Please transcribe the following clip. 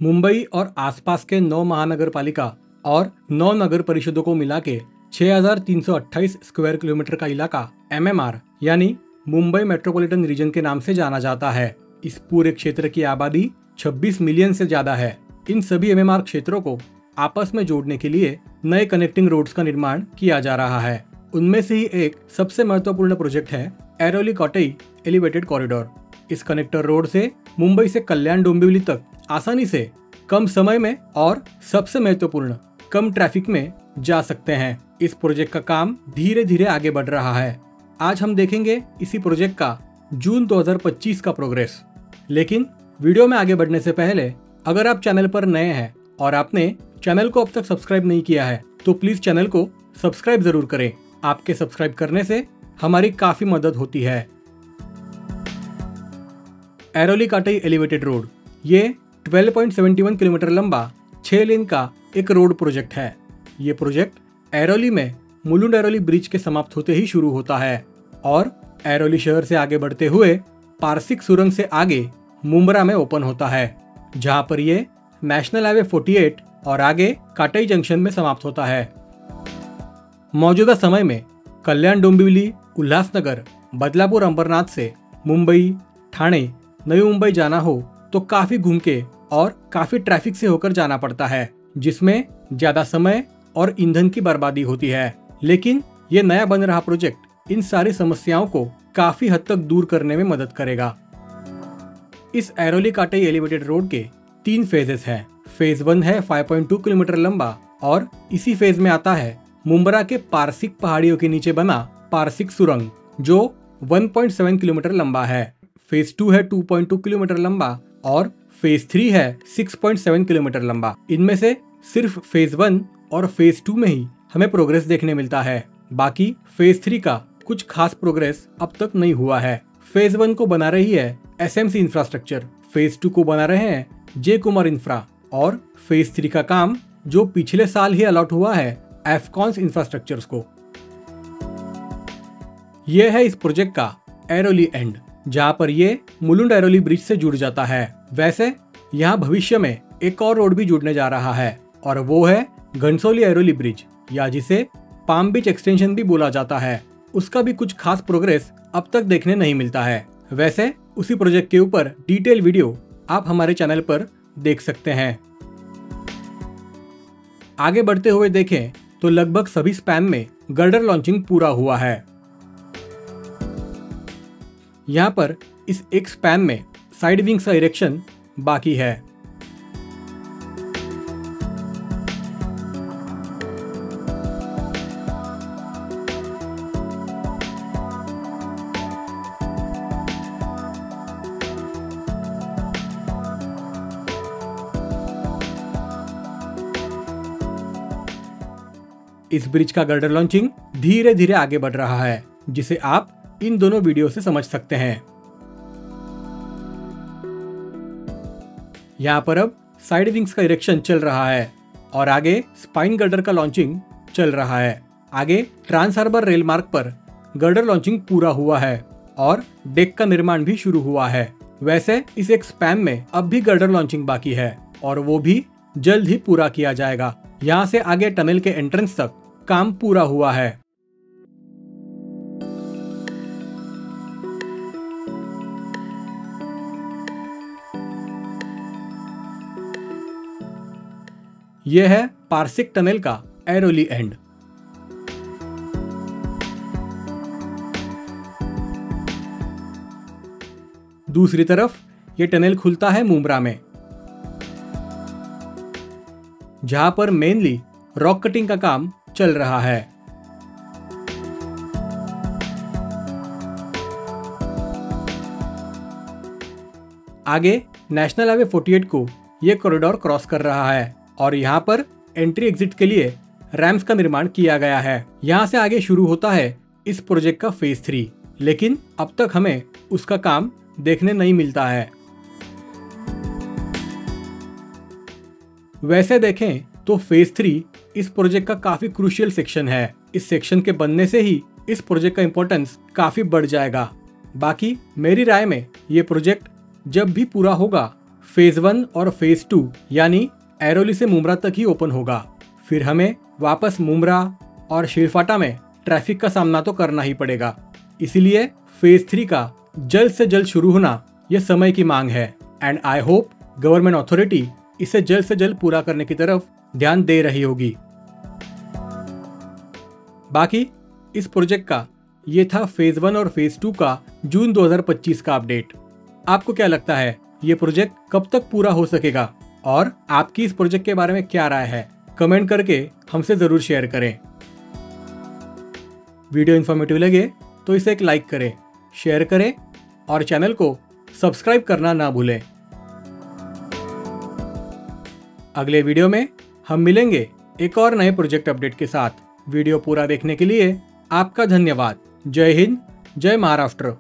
मुंबई और आसपास के 9 महानगर पालिका और 9 नगर परिषदों को मिला के 6,328 स्क्वायर किलोमीटर का इलाका MMR यानी मुंबई मेट्रोपॉलिटन रीजन के नाम से जाना जाता है। इस पूरे क्षेत्र की आबादी 26 मिलियन से ज्यादा है। इन सभी MMR क्षेत्रों को आपस में जोड़ने के लिए नए कनेक्टिंग रोड्स का निर्माण किया जा रहा है। उनमें से ही एक सबसे महत्वपूर्ण प्रोजेक्ट है ऐरोली कॉटेई एलिवेटेड कॉरिडोर। इस कनेक्टर रोड से मुंबई से कल्याण डोंबिवली तक आसानी से कम समय में और सबसे महत्वपूर्ण कम ट्रैफिक में जा सकते हैं। इस प्रोजेक्ट का काम धीरे धीरे आगे बढ़ रहा है। आज हम देखेंगे इसी प्रोजेक्ट का जून 2025 का प्रोग्रेस। लेकिन वीडियो में आगे बढ़ने से पहले अगर आप चैनल पर नए हैं और आपने चैनल को अब तक सब्सक्राइब नहीं किया है तो प्लीज चैनल को सब्सक्राइब जरूर करें। आपके सब्सक्राइब करने से हमारी काफी मदद होती है। ऐरोली कॉटेई एलिवेटेड रोड ये 12.71 किलोमीटर लंबा 6 लेन का एक रोड प्रोजेक्ट है। ये प्रोजेक्ट ऐरोली में मुलुंड ऐरोली ब्रिज के समाप्त होते ही शुरू होता है और ऐरोली शहर से आगे बढ़ते हुए पारसिक सुरंग से आगे मुंब्रा में ओपन होता है, जहां पर ये नेशनल हाईवे 48 और आगे कॉटेई जंक्शन में समाप्त होता है। मौजूदा समय में कल्याण डोंबिवली, उल्लासनगर, बदलापुर, अंबरनाथ से मुंबई, ठाणे, नवी मुंबई जाना हो तो काफी घूम के और काफी ट्रैफिक से होकर जाना पड़ता है, जिसमें ज्यादा समय और ईंधन की बर्बादी होती है। लेकिन ये नया बन रहा प्रोजेक्ट इन सारी समस्याओं को काफी हद तक दूर करने में मदद करेगा। इस ऐरोली कॉटेई एलिवेटेड रोड के 3 फेजेस हैं। फेज 1 है 5.2 किलोमीटर लंबा और इसी फेज में आता है मुंब्रा के पारसिक पहाड़ियों के नीचे बना पारसिक सुरंग जो 1.7 किलोमीटर लंबा है। फेज 2 है 2.2 किलोमीटर लंबा और फेज 3 है 6.7 किलोमीटर लंबा। इनमें से सिर्फ फेज 1 और फेज 2 में ही हमें प्रोग्रेस देखने मिलता है। बाकी फेज 3 का कुछ खास प्रोग्रेस अब तक नहीं हुआ है। फेज 1 को बना रही है SMC इंफ्रास्ट्रक्चर, फेज 2 को बना रहे हैं जे कुमार इंफ्रा और फेज 3 का काम जो पिछले साल ही अलॉट हुआ है एफकॉन्स इंफ्रास्ट्रक्चर्स को। यह है इस प्रोजेक्ट का ऐरोली एंड, जहां पर ये मुलुंड ऐरोली ब्रिज से जुड़ जाता है। वैसे यहाँ भविष्य में एक और रोड भी जुड़ने जा रहा है और वो है घनसोली ऐरोली ब्रिज, या जिसे पाम बीच एक्सटेंशन भी बोला जाता है। उसका भी कुछ खास प्रोग्रेस अब तक देखने नहीं मिलता है। वैसे उसी प्रोजेक्ट के ऊपर डिटेल वीडियो आप हमारे चैनल पर देख सकते हैं। आगे बढ़ते हुए देखें तो लगभग सभी स्पैन में गर्डर लॉन्चिंग पूरा हुआ है। यहाँ पर इस एक स्पैन में साइड विंग्स का इरेक्शन बाकी है। इस ब्रिज का गर्डर लॉन्चिंग धीरे धीरे आगे बढ़ रहा है, जिसे आप इन दोनों वीडियो से समझ सकते हैं। यहाँ पर अब साइड विंग्स का इरेक्शन चल रहा है और आगे स्पाइन गर्डर का लॉन्चिंग चल रहा है। आगे ट्रांस हार्बर रेल मार्ग पर गर्डर लॉन्चिंग पूरा हुआ है और डेक का निर्माण भी शुरू हुआ है। वैसे इस एक स्पैन में अब भी गर्डर लॉन्चिंग बाकी है और वो भी जल्द ही पूरा किया जाएगा। यहाँ से आगे टनल के एंट्रेंस तक काम पूरा हुआ है। यह है पारसिक टनल का ऐरोली एंड। दूसरी तरफ यह टनल खुलता है मुंब्रा में, जहां पर मेनली रॉक कटिंग का काम चल रहा है। आगे नेशनल हाईवे 48 को यह कॉरिडोर क्रॉस कर रहा है और यहाँ पर एंट्री एग्जिट के लिए रैम्प्स का निर्माण किया गया है। यहाँ से आगे शुरू होता है इस प्रोजेक्ट का फेज 3, लेकिन अब तक हमें उसका काम देखने नहीं मिलता है। वैसे देखें तो फेज 3 इस प्रोजेक्ट का काफी क्रूशियल सेक्शन है। इस सेक्शन के बनने से ही इस प्रोजेक्ट का इंपॉर्टेंस काफी बढ़ जाएगा। बाकी मेरी राय में ये प्रोजेक्ट जब भी पूरा होगा फेज 1 और फेज 2 यानी ऐरोली से मुमरा तक ही ओपन होगा। फिर हमें वापस मुमरा और शिरफाटा में ट्रैफिक का सामना तो करना ही पड़ेगा। इसीलिए फेज 3 का जल्द से जल्द शुरू होना यह समय की मांग है and I hope government authority इसे जल्द से जल्द पूरा करने की तरफ ध्यान दे रही होगी। बाकी इस प्रोजेक्ट का ये था फेज 1 और फेज 2 का जून 2025 का अपडेट। आपको क्या लगता है ये प्रोजेक्ट कब तक पूरा हो सकेगा और आपकी इस प्रोजेक्ट के बारे में क्या राय है? कमेंट करके हमसे जरूर शेयर करें। वीडियो इन्फॉर्मेटिव लगे तो इसे एक लाइक करें, शेयर करें और चैनल को सब्सक्राइब करना ना भूलें। अगले वीडियो में हम मिलेंगे एक और नए प्रोजेक्ट अपडेट के साथ। वीडियो पूरा देखने के लिए आपका धन्यवाद। जय हिंद, जय महाराष्ट्र।